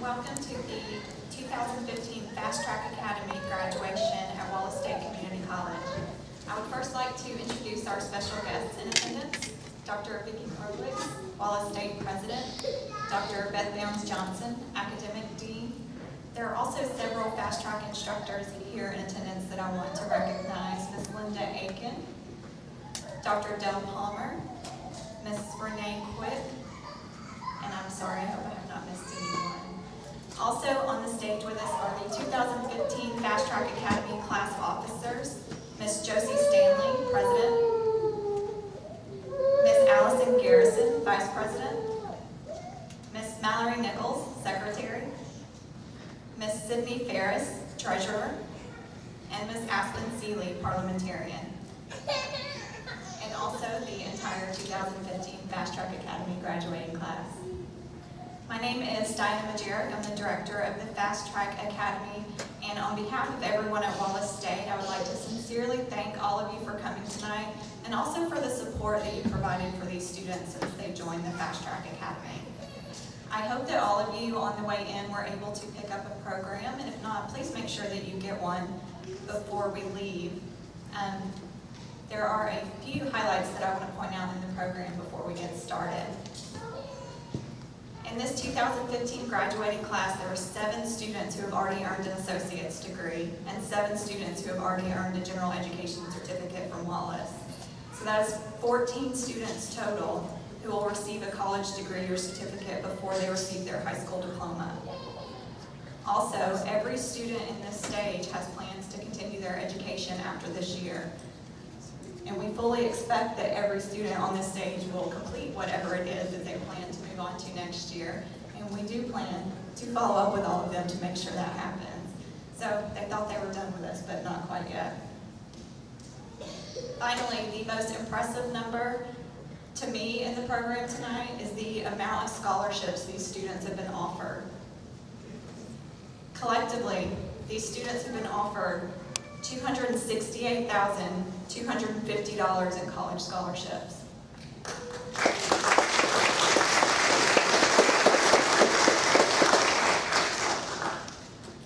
Welcome to the 2015 Fast Track Academy graduation at Wallace State Community College. I would first like to introduce our special guests in attendance, Dr. Vicki Horowitz, Wallace State President, Dr. Beth Bounds-Johnson, Academic Dean. There are also several Fast Track instructors here in attendance that I want to recognize. Ms. Linda Aiken, Dr. Del Palmer, Ms. Renee Quick, and I'm sorry, I hope I have not missed anyone. Also on the stage with us are the 2015 Fast Track Academy class officers, Ms. Josie Stanley, President, Ms. Allison Garrison, Vice President, Ms. Mallory Nichols, Secretary, Ms. Sydney Ferris, Treasurer, and Ms. Aspen Seeley, Parliamentarian, and also the entire 2015 Fast Track Academy graduating class. My name is Diana Majerick. I'm the director of the Fast Track Academy, and on behalf of everyone at Wallace State, I would like to sincerely thank all of you for coming tonight, and also for the support that you provided for these students as they joined the Fast Track Academy. I hope that all of you on the way in were able to pick up a program, and if not, please make sure that you get one before we leave. There are a few highlights that I want to point out in the program before we get started. In this 2015 graduating class, there were 7 students who have already earned an associate's degree and 7 students who have already earned a general education certificate from Wallace. So that is 14 students total who will receive a college degree or certificate before they receive their high school diploma. Also, every student in this stage has plans to continue their education after this year. And we fully expect that every student on this stage will complete whatever it is that they plan to move on to next year. And we do plan to follow up with all of them to make sure that happens. So they thought they were done with us, but not quite yet. Finally, the most impressive number to me in the program tonight is the amount of scholarships these students have been offered. Collectively, these students have been offered $268,250 in college scholarships.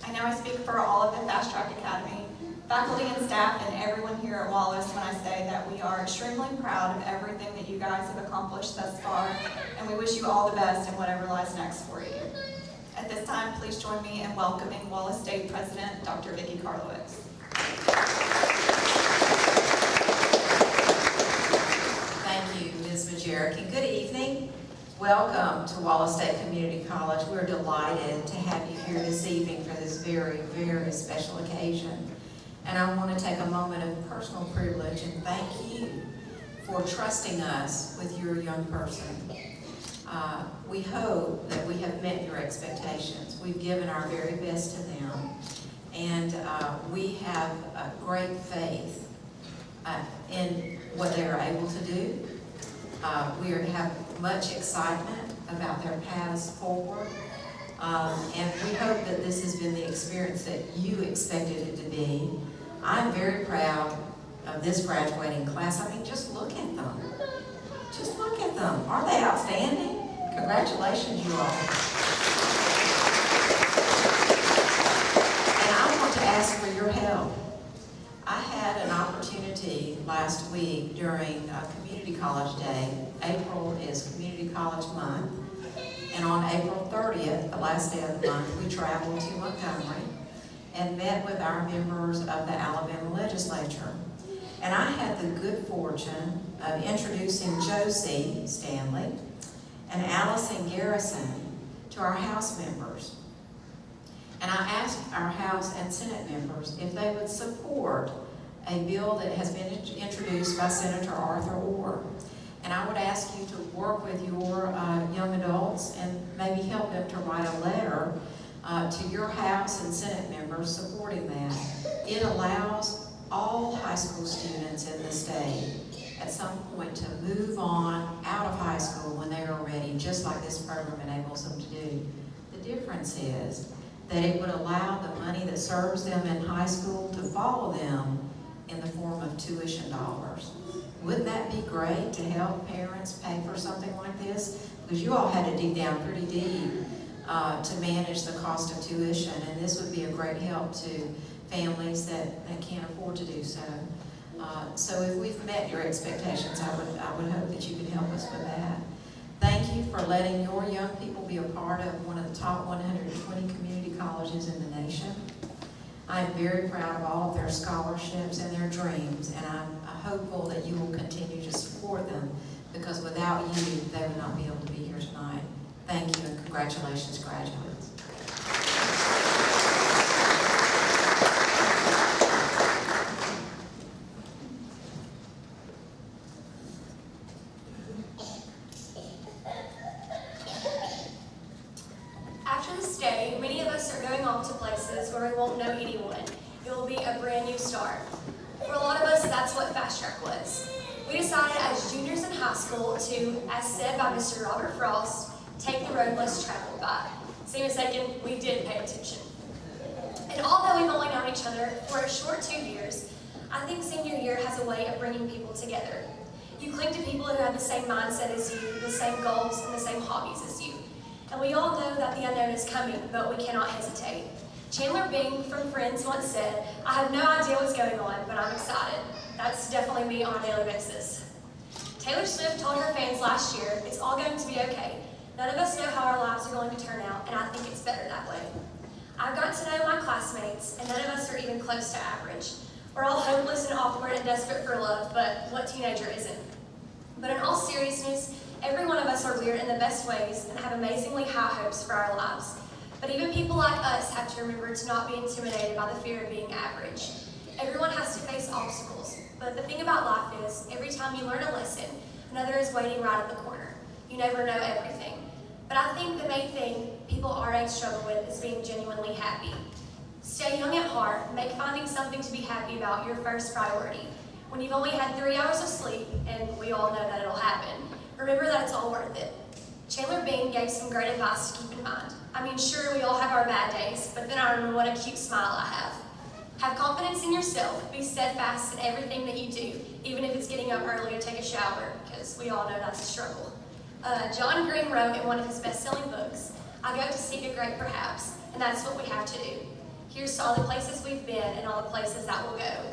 I know I speak for all of the Fast Track Academy, faculty and staff, and everyone here at Wallace when I say that we are extremely proud of everything that you guys have accomplished thus far, and we wish you all the best in whatever lies next for you. At this time, please join me in welcoming Wallace State President, Dr. Vicki Horowitz. Thank you, Ms. Majerick, and good evening. Welcome to Wallace State Community College. We're delighted to have you here this evening for this very, very special occasion. And I want to take a moment of personal privilege and thank you for trusting us with your young person. We hope that we have met your expectations. We've given our very best to them. And we have a great faith in what they are able to do. We have much excitement about their paths forward. And we hope that this has been the experience that you expected it to be. I'm very proud of this graduating class. I mean, just look at them. Just look at them. Aren't they outstanding? Congratulations, you all. Ask for your help. I had an opportunity last week during Community College Day. April is Community College Month, and on April 30th, the last day of the month, we traveled to Montgomery and met with our members of the Alabama legislature. And I had the good fortune of introducing Josie Stanley and Allison Garrison to our House members. And I asked our House and Senate members if they would support a bill that has been introduced by Senator Arthur Orr. And I would ask you to work with your young adults and maybe help them to write a letter to your House and Senate members supporting that. It allows all high school students in the state at some point to move on out of high school when they are ready, just like this program enables them to do. The difference is that it would allow the money that serves them in high school to follow them in the form of tuition dollars. Wouldn't that be great to help parents pay for something like this? Because you all had to dig down pretty deep to manage the cost of tuition, and this would be a great help to families that can't afford to do so. So if we've met your expectations, I would hope that you can help us with that. Thank you for letting your young people be a part of one of the top 120 community colleges in the nation. I am very proud of all of their scholarships and their dreams, and I'm hopeful that you will continue to support them, because without you, they would not be able to be here tonight. Thank you, and congratulations, graduates. After this day, many of us are going off to places where we won't know anyone. It will be a brand new start. For a lot of us, that's what Fast Track was. We decided as juniors in high school to, as said by Mr. Robert Frost, take the road less traveled by. See a second, we did pay attention. And although we've only known each other for a short 2 years, I think senior year has a way of bringing people together. You cling to people who have the same mindset as you, the same goals, and the same hobbies as you. And we all know that the unknown is coming, but we cannot hesitate. Chandler Bing from Friends once said, "I have no idea what's going on, but I'm excited." That's definitely me on a daily basis. Taylor Swift told her fans last year, "It's all going to be okay. None of us know how our lives are going to turn out, and I think it's better that way." I've gotten to know my classmates, and none of us are even close to average. We're all hopeless and awkward and desperate for love, but what teenager isn't? But in all seriousness, every one of us are weird in the best ways and have amazingly high hopes for our lives. But even people like us have to remember to not be intimidated by the fear of being average. Everyone has to face obstacles, but the thing about life is, every time you learn a lesson, another is waiting right at the corner. You never know everything. But I think the main thing people our age struggle with is being genuinely happy. Stay young at heart, make finding something to be happy about your first priority. When you've only had 3 hours of sleep, and we all know that it'll happen, remember that it's all worth it. Chandler Bing gave some great advice to keep in mind. I mean, sure, we all have our bad days, but then I remember what a cute smile I have. Have confidence in yourself. Be steadfast in everything that you do, even if it's getting up early to take a shower, because we all know that's a struggle. John Green wrote in one of his best-selling books, "I go to seek a great perhaps," and that's what we have to do. Here's to all the places we've been and all the places that we'll go.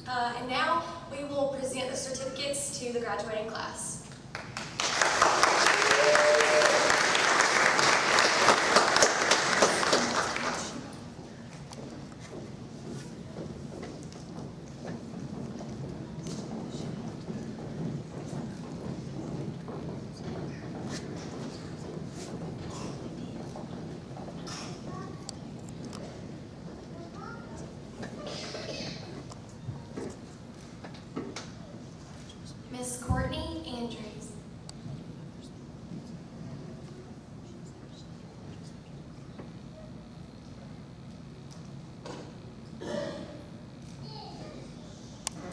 And now we will present the certificates to the graduating class. Miss Courtney Andrews.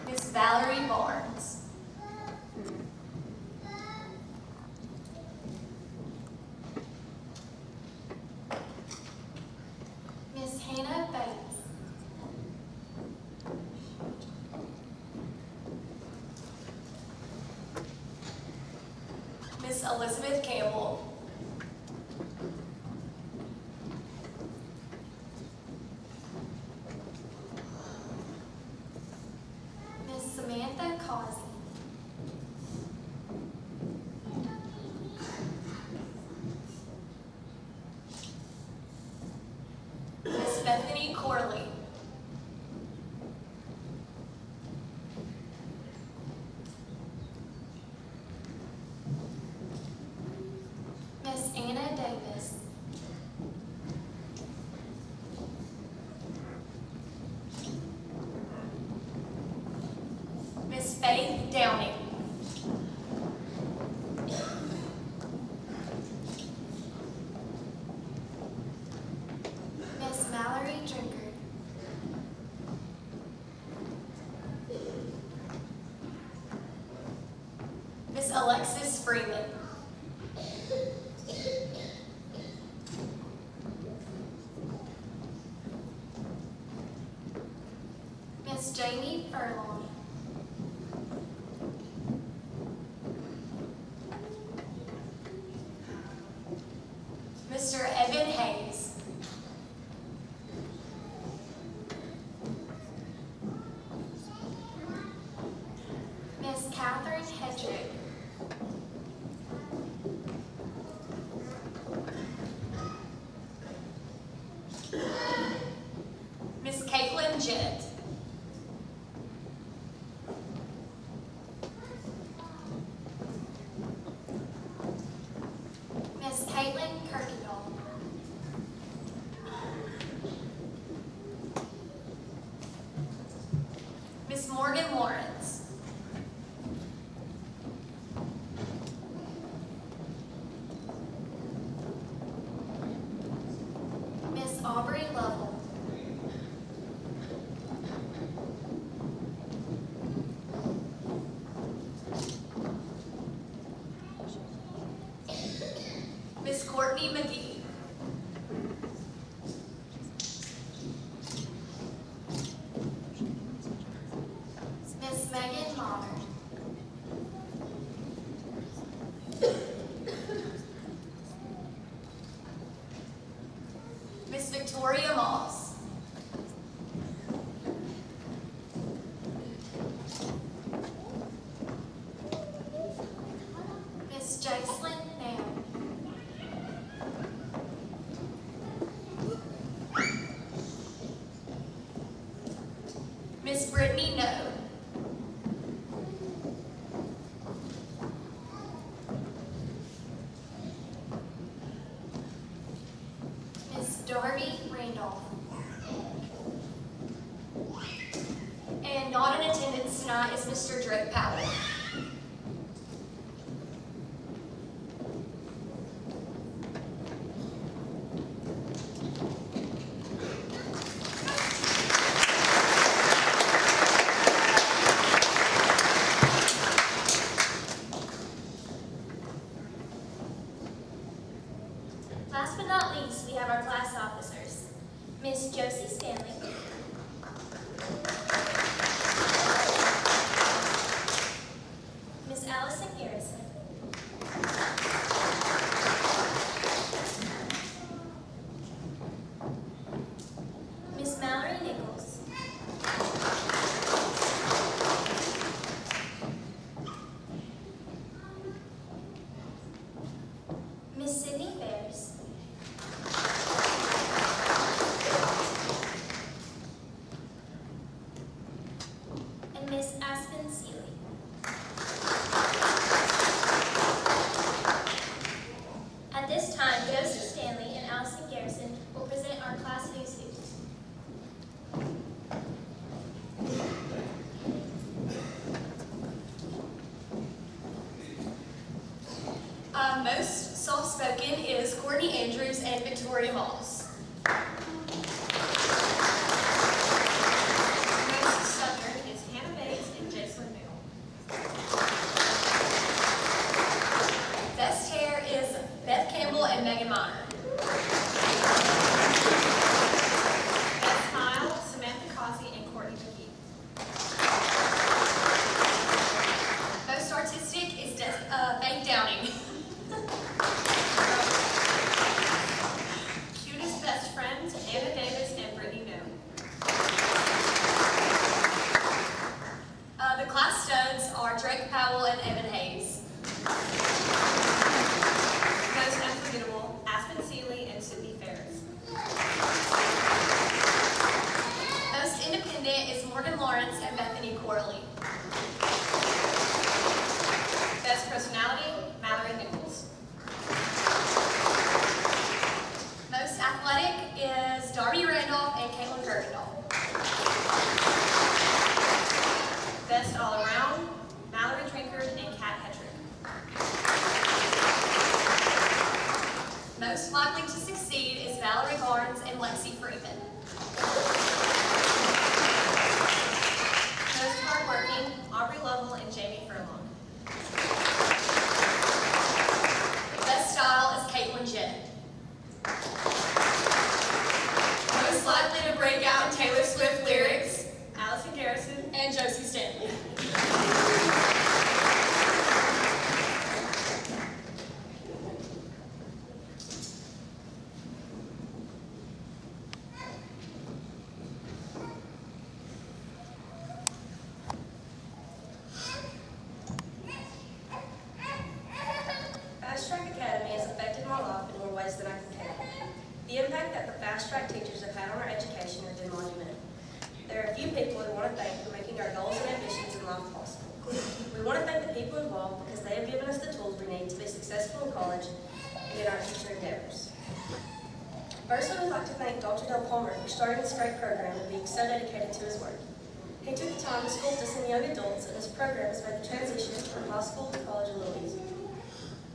Miss Valerie Barnes. Miss Hannah Bates. Miss Elizabeth Campbell. Miss Samantha Causey. Miss Bethany Corley. Miss Anna Davis. Miss Faith Downing. Miss Mallory Drinker. Miss Alexis Freeman. Miss Jamie Furlong. Mr. Catherine Hedrick. Miss Caitlin Jett. Miss Caitlin Kirkendall. Miss Morgan Lawrence. Miss Aubrey Lovell. Miss Courtney McGee. Miss Megan Maher. Miss Victoria Moss. Miss Jacelyn Nairn. Miss Brittany No. Miss Darby Randolph. And not in attendance tonight is Mr. Drake Powell. Last but not least, we have our class officers. Miss Josie Stanley. Miss Allison Garrison. Miss Mallory Nichols. Miss Sydney Ferris. And Miss Aspen Seeley. At this time, Josie Stanley and Allison Garrison will present our class who's who. Most soft-spoken is Courtney Andrews and Victoria Moss. Most stubborn is Hannah Bates and Jacelyn Mill. Best hair is Beth Campbell and Megan Miner. Best smile, Samantha Causey and Courtney McGee. Most artistic is Faith Downing. Cutest best friends, Anna Davis and Brittany No. The class studs are Drake Powell and Evan Hayes. Most unforgettable, Aspen Seeley and Sydney Ferris. Most independent is Morgan Lawrence and Bethany Corley. Best personality, Mallory Nichols. Most athletic is Darby Randolph and Caitlin Kirkendall. Best all around, Mallory Drinkard and Kat Hedrick. Most likely to succeed is Valerie Barnes and Lexi Freeman. Most hardworking, Aubrey Lovell and Jamie Furlong. Best style is Caitlin Jett. Most likely to break out in Taylor Swift lyrics, Allison Garrison and Josie Stanley. they have given us the tools we need to be successful in college and in our future endeavors. First, I would like to thank Dr. Del Palmer for starting this great program and being so dedicated to his work. He took the time to sculpt us in young adults, and this program has made the transition from high school to college a little easier.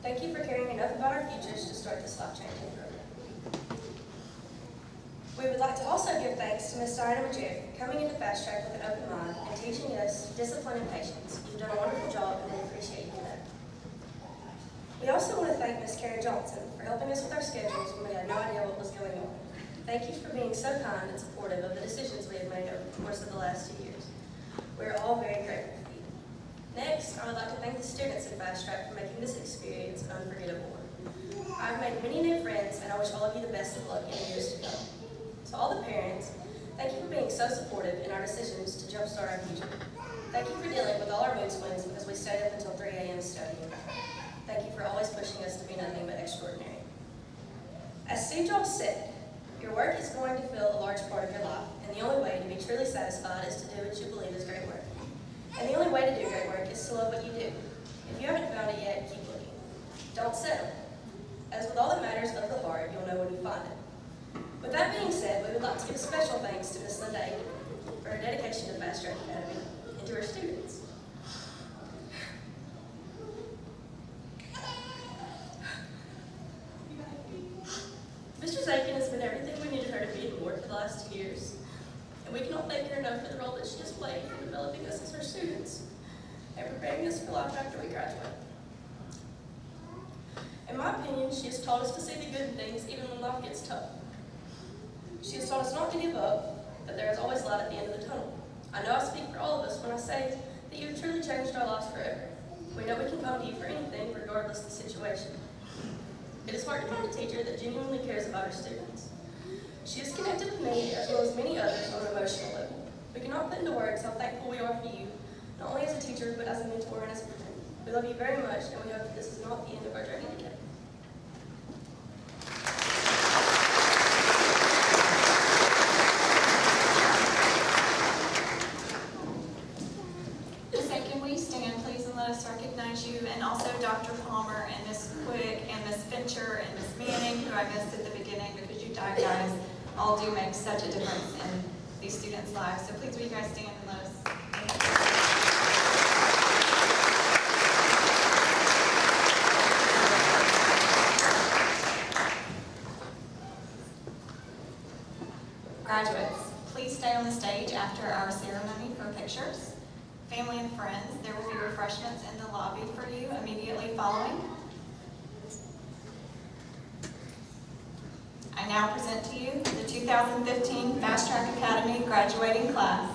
Thank you for caring enough about our futures to start this life-changing program. We would like to also give thanks to Ms. Diana Majere for coming into Fast Track with an open mind and teaching us discipline and patience. You've done a wonderful job, and we appreciate you for that. We also want to thank Ms. Karen Johnson for helping us with our schedules when we had no idea what was going on. Thank you for being so kind and supportive of the decisions we have made over the course of the last 2 years. We are all very grateful for you. Next, I would like to thank the students in Fast Track for making this experience an unforgettable one. I've made many new friends, and I wish all of you the best of luck in the years to come. To all the parents, thank you for being so supportive in our decisions to jumpstart our future. Thank you for dealing with all our mood swings because we stayed up until 3 a.m. studying. Thank you for always pushing us to be nothing but extraordinary. As Steve Jobs said, your work is going to fill a large part of your life, and the only way to be truly satisfied is to do what you believe is great work. And the only way to do great work is to love what you do. If you haven't found it yet, keep looking. Don't settle. As with all that matters of the heart, you'll know when you find it. With that being said, we would like to give special thanks to Ms. Linda Aiken for her dedication to Fast Track Academy and to her students. Mrs. Aiken has been everything we needed her to be and more for the last 2 years, and we cannot thank her enough for the role that she has played in developing us as her students and preparing us for life after we graduate. In my opinion, she has taught us to see the good in things even when life gets tough. She has taught us not to give up, that there is always light at the end of the tunnel. I know I speak for all of us when I say that you have truly changed our lives forever. We know we can come to you for anything, regardless of the situation. It is hard to find a teacher that genuinely cares about her students. She has connected with me, as well as many others, on an emotional level. We cannot put into words how thankful we are for you, not only as a teacher, but as a mentor and as a friend. We love you very much, and we hope that this is not the end of our journey together. Recognize you, and also Dr. Palmer and Ms. Quick and Ms. Fincher and Ms. Manning, who I missed at the beginning because you guys all do make such a difference in these students' lives. So please will you guys stand and let us. Graduates, please stay on the stage after our ceremony for pictures. Family and friends, there will be refreshments in the lobby for you immediately following. I now present to you the 2015 Fast Track Academy graduating class.